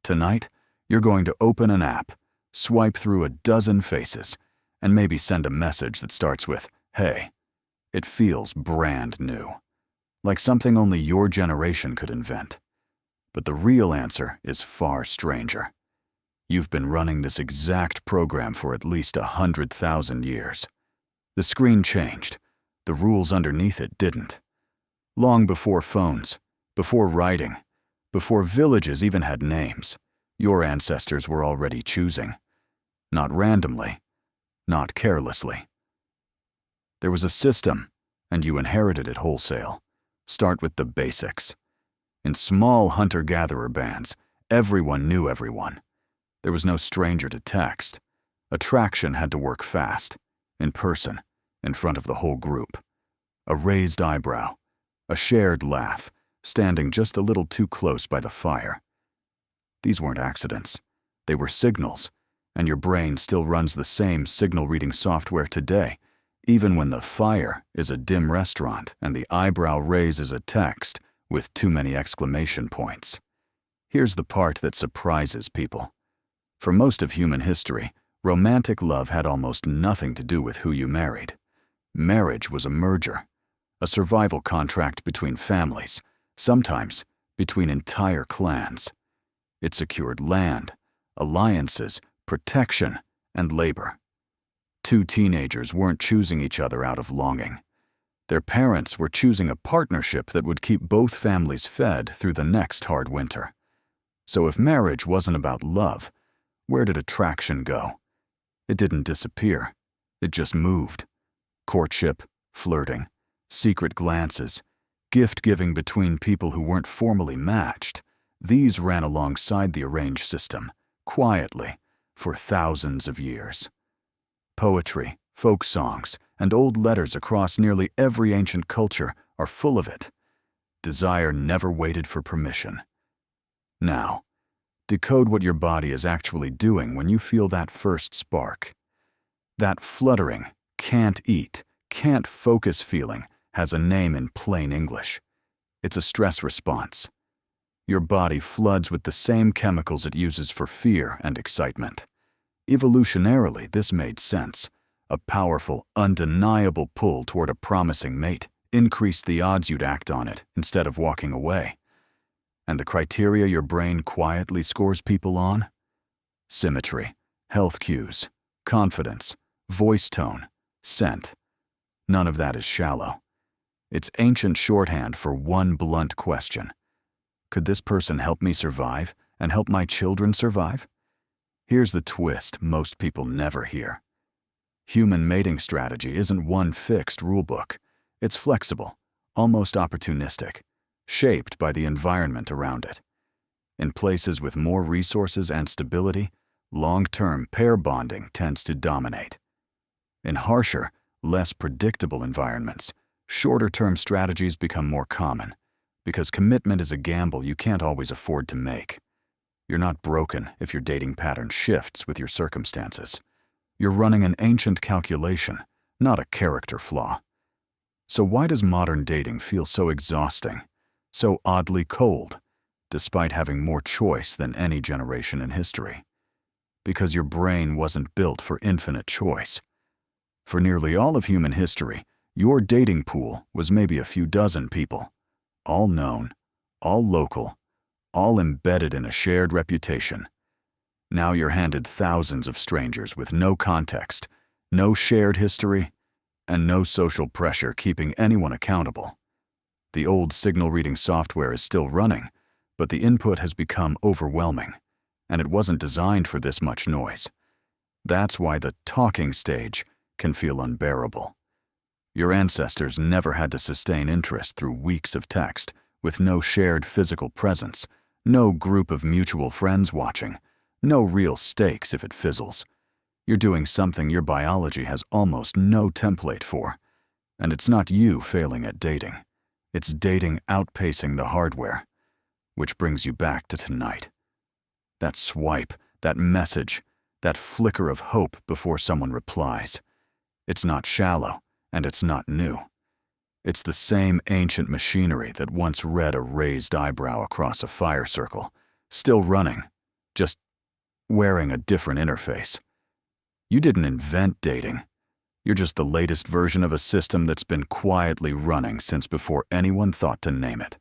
Tonight, you're going to open an app, swipe through a dozen faces, and maybe send a message that starts with, "Hey." It feels brand new, like something only your generation could invent. But the real answer is far stranger. You've been running this exact program for at least 100,000 years. The screen changed. The rules underneath it didn't. Long before phones, before writing, before villages even had names, your ancestors were already choosing. Not randomly, not carelessly. There was a system, and you inherited it wholesale. Start with the basics. In small hunter-gatherer bands, everyone knew everyone. There was no stranger to text. Attraction had to work fast, in person, in front of the whole group. A raised eyebrow, a shared laugh, standing just a little too close by the fire. These weren't accidents. They were signals, and your brain still runs the same signal-reading software today, even when the fire is a dim restaurant and the eyebrow raise is a text with too many exclamation points. Here's the part that surprises people. For most of human history, romantic love had almost nothing to do with who you married. Marriage was a merger, a survival contract between families, sometimes between entire clans. It secured land, alliances, protection, and labor. Two teenagers weren't choosing each other out of longing. Their parents were choosing a partnership that would keep both families fed through the next hard winter. So if marriage wasn't about love, where did attraction go? It didn't disappear. It just moved. Courtship, flirting, secret glances, gift-giving between people who weren't formally matched, these ran alongside the arranged system, quietly, for thousands of years. Poetry, folk songs, and old letters across nearly every ancient culture are full of it. Desire never waited for permission. Now, decode what your body is actually doing when you feel that first spark. That fluttering, can't eat, can't focus feeling has a name in plain English. It's a stress response. Your body floods with the same chemicals it uses for fear and excitement. Evolutionarily, this made sense. A powerful, undeniable pull toward a promising mate increased the odds you'd act on it instead of walking away. And the criteria your brain quietly scores people on? Symmetry, health cues, confidence, voice tone, scent. None of that is shallow. It's ancient shorthand for one blunt question. Could this person help me survive and help my children survive? Here's the twist most people never hear. Human mating strategy isn't one fixed rulebook. It's flexible, almost opportunistic, shaped by the environment around it. In places with more resources and stability, long-term pair bonding tends to dominate. In harsher, less predictable environments, shorter-term strategies become more common, because commitment is a gamble you can't always afford to make. You're not broken if your dating pattern shifts with your circumstances. You're running an ancient calculation, not a character flaw. So why does modern dating feel so exhausting, so oddly cold, despite having more choice than any generation in history? Because your brain wasn't built for infinite choice. For nearly all of human history, your dating pool was maybe a few dozen people, all known, all local, all embedded in a shared reputation. Now you're handed thousands of strangers with no context, no shared history, and no social pressure keeping anyone accountable. The old signal-reading software is still running, but the input has become overwhelming, and it wasn't designed for this much noise. That's why the talking stage can feel unbearable. Your ancestors never had to sustain interest through weeks of text, with no shared physical presence, no group of mutual friends watching, no real stakes if it fizzles. You're doing something your biology has almost no template for. And it's not you failing at dating. It's dating outpacing the hardware. Which brings you back to tonight. That swipe, that message, that flicker of hope before someone replies. It's not shallow, and it's not new. It's the same ancient machinery that once read a raised eyebrow across a fire circle, still running, just wearing a different interface. You didn't invent dating. You're just the latest version of a system that's been quietly running since before anyone thought to name it.